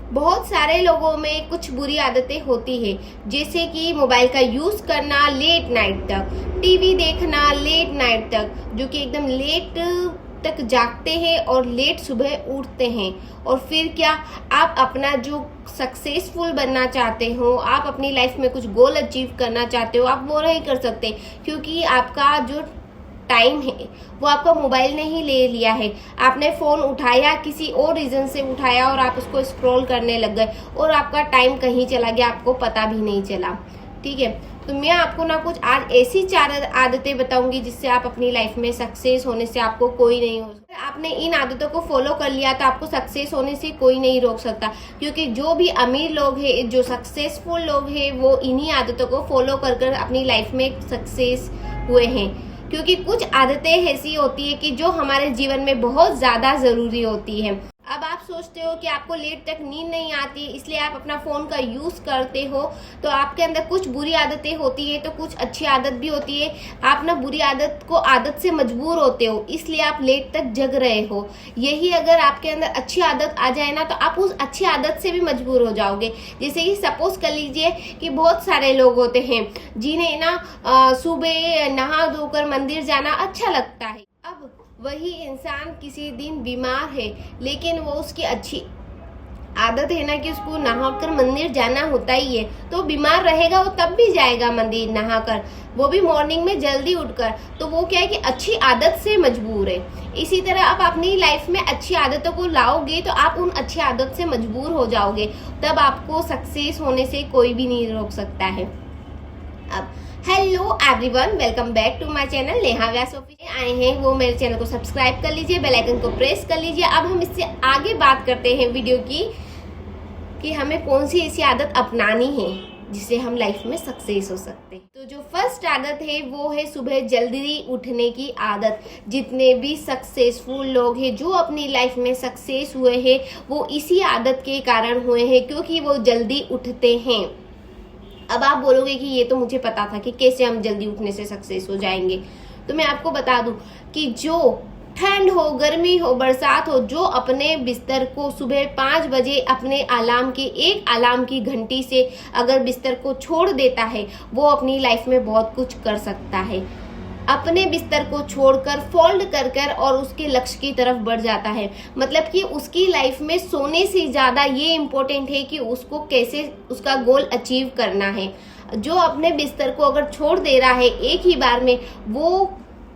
बहुत सारे लोगों में कुछ बुरी आदतें होती है, जैसे कि मोबाइल का यूज करना लेट नाइट तक, टीवी देखना लेट नाइट तक, जो कि एकदम लेट तक जागते हैं और लेट सुबह उठते हैं। और फिर क्या, आप अपना जो सक्सेसफुल बनना चाहते हो, आप अपनी लाइफ में कुछ गोल अचीव करना चाहते हो, आप वो नहीं कर सकते, क्योंकि आपका जो टाइम है वो आपका मोबाइल ने ही ले लिया है। आपने फोन उठाया, किसी और रीजन से उठाया और आप उसको स्क्रॉल करने लग गए और आपका टाइम कहीं चला गया, आपको पता भी नहीं चला। ठीक है, तो मैं आपको ना कुछ आज ऐसी 4 आदतें बताऊंगी जिससे आप अपनी लाइफ में सक्सेस होने से आपको कोई नहीं हो सकता। आपने इन आदतों को फॉलो कर लिया तो आपको सक्सेस होने से कोई नहीं रोक सकता, क्योंकि जो भी अमीर लोग हैं, जो सक्सेसफुल लोग हैं, वो इन्हीं आदतों को फॉलो कर अपनी लाइफ में सक्सेस हुए हैं। क्योंकि कुछ आदतें ऐसी होती है कि जो हमारे जीवन में बहुत ज्यादा जरूरी होती है। अब आप सोचते हो कि आपको लेट तक नींद नहीं आती, इसलिए आप अपना फोन का यूज करते हो, तो आपके अंदर कुछ बुरी आदतें होती है तो कुछ अच्छी आदत भी होती है। आप ना बुरी आदत को आदत से मजबूर होते हो, इसलिए आप लेट तक जग रहे हो। यही अगर आपके अंदर अच्छी आदत आ जाए ना, तो आप उस अच्छी आदत से भी मजबूर हो जाओगे। जैसे कि सपोज कर लीजिए कि बहुत सारे लोग होते हैं जिन्हें ना सुबह नहा धोकर मंदिर जाना अच्छा लगता है। अब वही इंसान किसी दिन बीमार है, लेकिन वो उसकी अच्छी आदत है ना कि उसको नहाकर मंदिर जाना होता ही है, तो बीमार रहेगा वो तब भी जाएगा मंदिर नहाकर, वो भी मॉर्निंग में जल्दी उठकर। तो वो क्या है कि अच्छी आदत से मजबूर है। इसी तरह आप अपनी लाइफ में अच्छी आदतों को लाओगे तो आप उन अच्छी आदत से मजबूर हो जाओगे, तब आपको सक्सेस होने से कोई भी नहीं रोक सकता है। अब hello everyone, welcome back to my channel Neha Vyas official. आए हैं वो मेरे चैनल को सब्सक्राइब कर लीजिए, बेल आइकन को प्रेस कर लीजिए। अब हम इससे आगे बात करते हैं वीडियो की कि हमें कौन सी ऐसी आदत अपनानी है जिससे हम लाइफ में सक्सेस हो सकते हैं। तो जो फर्स्ट आदत है वो है सुबह जल्दी उठने की आदत। जितने भी सक्सेसफुल लोग हैं, जो अपनी लाइफ में सक्सेस हुए हैं, वो इसी आदत के कारण हुए हैं, क्योंकि वो जल्दी उठते हैं। अब आप बोलोगे कि ये तो मुझे पता था कि कैसे हम जल्दी उठने से सक्सेस हो जाएंगे। तो मैं आपको बता दूं कि जो ठंड हो, गर्मी हो, बरसात हो, जो अपने बिस्तर को सुबह 5 बजे अपने एक अलार्म की घंटी से अगर बिस्तर को छोड़ देता है, वो अपनी लाइफ में बहुत कुछ कर सकता है। अपने बिस्तर को छोड़कर फोल्ड कर और उसके लक्ष्य की तरफ बढ़ जाता है। मतलब कि उसकी लाइफ में सोने से ज्यादा ये इम्पोर्टेंट है कि उसको कैसे उसका गोल अचीव करना है। जो अपने बिस्तर को अगर छोड़ दे रहा है एक ही बार में, वो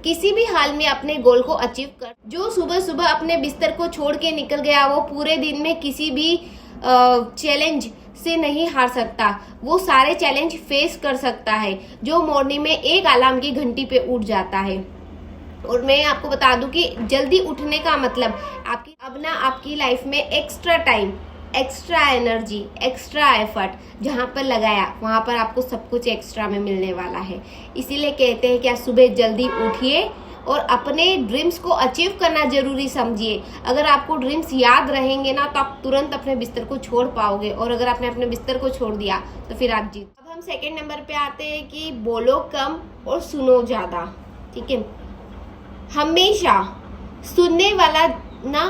किसी भी हाल में अपने गोल को अचीव कर। जो सुबह सुबह अपने बिस्तर को छोड़ के निकल गया, वो पूरे दिन में किसी भी चैलेंज से नहीं हार सकता, वो सारे चैलेंज फेस कर सकता है। जो मॉर्निंग में एक अलार्म की घंटी पे उठ जाता है। और मैं आपको बता दूं कि जल्दी उठने का मतलब आपकी लाइफ में extra time, extra energy, extra effort जहां पर लगाया, वहां पर आपको सब कुछ एक्स्ट्रा में मिलने वाला है। इसीलिए कहते हैं कि आप सुबह जल्दी उठिए और अपने ड्रीम्स को अचीव करना जरूरी समझिए। अगर आपको ड्रीम्स याद रहेंगे ना, तो आप तुरंत अपने बिस्तर को छोड़ पाओगे, और अगर आपने अपने बिस्तर को छोड़ दिया तो फिर आप जीत। अब हम सेकंड नंबर पे आते हैं कि बोलो कम और सुनो ज्यादा। ठीक है, हमेशा सुनने वाला ना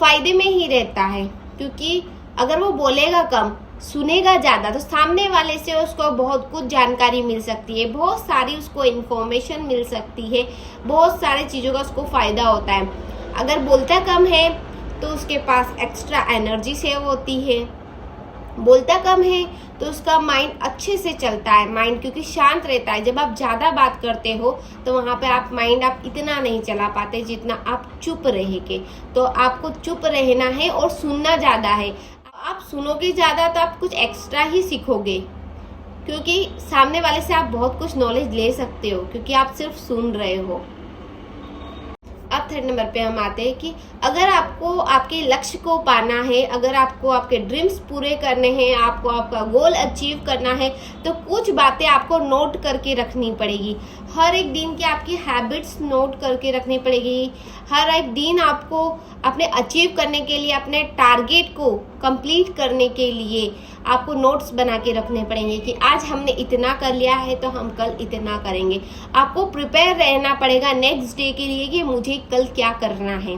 फायदे में ही रहता है, क्योंकि अगर वो बोलेगा कम, सुनेगा ज्यादा, तो सामने वाले से उसको बहुत कुछ जानकारी मिल सकती है, बहुत सारी उसको इन्फॉर्मेशन मिल सकती है, बहुत सारी चीजों का उसको फायदा होता है। अगर बोलता कम है तो उसके पास एक्स्ट्रा एनर्जी सेव होती है। बोलता कम है तो उसका माइंड अच्छे से चलता है, माइंड क्योंकि शांत रहता है। जब आप ज्यादा बात करते हो तो वहां पे आप इतना नहीं चला पाते जितना आप चुप रहेंगे। तो आपको चुप रहना है और सुनना ज्यादा है। आप सुनोगे ज्यादा तो आप कुछ एक्स्ट्रा ही सीखोगे, क्योंकि सामने वाले से आप बहुत कुछ नॉलेज ले सकते हो, क्योंकि आप सिर्फ सुन रहे हो। अब थर्ड नंबर पे हम आते हैं कि अगर आपको आपके लक्ष्य को पाना है, अगर आपको आपके ड्रीम्स पूरे करने हैं, आपको आपका गोल अचीव करना है, तो कुछ बातें आपको नोट करके रखनी पड़ेगी। हर एक दिन की आपकी हैबिट्स नोट करके रखनी पड़ेगी। हर एक दिन आपको अपने अचीव करने के लिए, अपने टारगेट को कंप्लीट करने के लिए आपको नोट्स बना के रखने पड़ेंगे कि आज हमने इतना कर लिया है तो हम कल इतना करेंगे। आपको प्रिपेयर रहना पड़ेगा नेक्स्ट डे के लिए कि मुझे कल क्या करना है।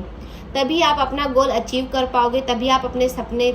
तभी आप अपना गोल अचीव कर पाओगे, तभी आप अपने सपने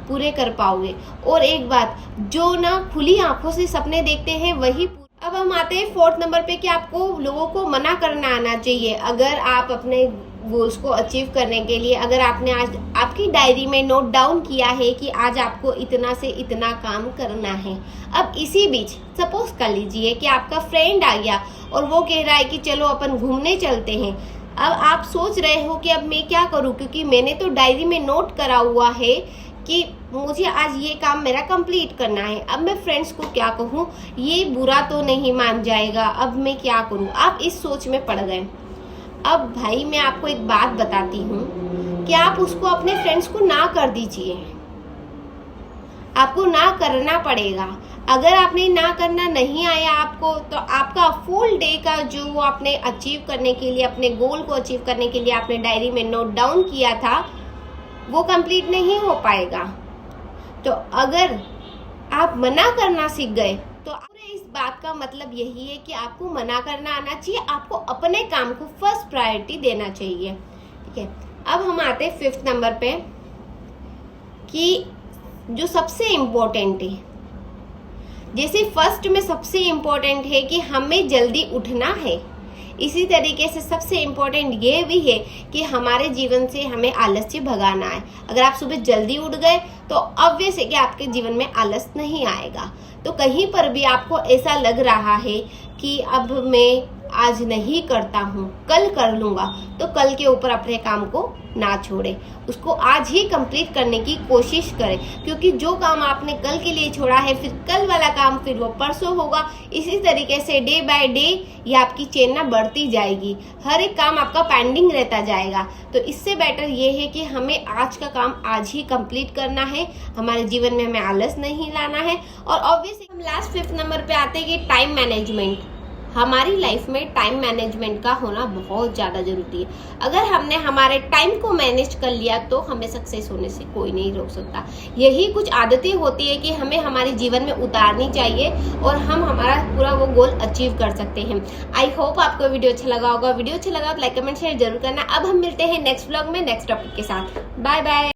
पूरे कर पाओगे। और एक बात, जो ना खुली आंखों से सपने देखते हैं वही। अब हम आते हैं 4th नंबर पे कि आपको लोगों को मना करना आना चाहिए। अगर आप अपने गोल्स को अचीव करने के लिए, अगर आपने आज आपकी डायरी में नोट डाउन किया है कि आज आपको इतना से इतना काम करना है, अब इसी बीच सपोज कर लीजिए कि आपका फ्रेंड आ गया और वो कह रहा है कि चलो अपन घूमने चलते हैं। अब आप सोच रहे हो कि अब मैं क्या करूं, क्योंकि मैंने तो डायरी में नोट करा हुआ है कि मुझे आज ये काम मेरा कंप्लीट करना है। अब मैं फ्रेंड्स को क्या कहूँ, ये बुरा तो नहीं मान जाएगा, अब मैं क्या करूँ। आप इस सोच में पड़ गए। अब भाई मैं आपको एक बात बताती हूँ कि आप उसको अपने फ्रेंड्स को ना कर दीजिए। आपको ना करना पड़ेगा। अगर आपने ना करना नहीं आया आपको, तो आपका फुल डे का जो आपने अचीव करने के लिए, अपने गोल को अचीव करने के लिए आपने डायरी में नोट डाउन किया था, वो कंप्लीट नहीं हो पाएगा। तो अगर आप मना करना सीख गए तो इस बात का मतलब यही है कि आपको मना करना आना चाहिए, आपको अपने काम को फर्स्ट प्रायोरिटी देना चाहिए। ठीक है, अब हम आते हैं 5th नंबर पे कि जो सबसे इम्पोर्टेंट है, जैसे फर्स्ट में सबसे इम्पोर्टेंट है कि हमें जल्दी उठना है, इसी तरीके से सबसे इम्पोर्टेंट ये भी है कि हमारे जीवन से हमें आलस्य भगाना है। अगर आप सुबह जल्दी उठ गए तो ऑब्वियस है कि आपके जीवन में आलस नहीं आएगा। तो कहीं पर भी आपको ऐसा लग रहा है कि अब मैं आज नहीं करता हूँ, कल कर लूँगा, तो कल के ऊपर अपने काम को ना छोड़े, उसको आज ही कंप्लीट करने की कोशिश करें। क्योंकि जो काम आपने कल के लिए छोड़ा है, फिर कल वाला काम फिर वो परसों होगा। इसी तरीके से डे बाय डे ये आपकी चेन ना बढ़ती जाएगी, हर एक काम आपका पेंडिंग रहता जाएगा। तो इससे बेटर ये है कि हमें आज का काम आज ही कंप्लीट करना है, हमारे जीवन में हमें आलस नहीं लाना है। और ऑब्वियसली हम लास्ट 5th नंबर पे आते हैं कि टाइम मैनेजमेंट। हमारी लाइफ में टाइम मैनेजमेंट का होना बहुत ज़्यादा जरूरी है। अगर हमने हमारे टाइम को मैनेज कर लिया तो हमें सक्सेस होने से कोई नहीं रोक सकता। यही कुछ आदतें होती है कि हमें हमारे जीवन में उतारनी चाहिए और हम हमारा पूरा वो गोल अचीव कर सकते हैं। आई होप आपको वीडियो अच्छा लगा होगा। वीडियो अच्छा लगा तो लाइक कमेंट शेयर जरूर करना। अब हम मिलते हैं नेक्स्ट ब्लॉग में नेक्स्ट टॉपिक के साथ। Bye bye.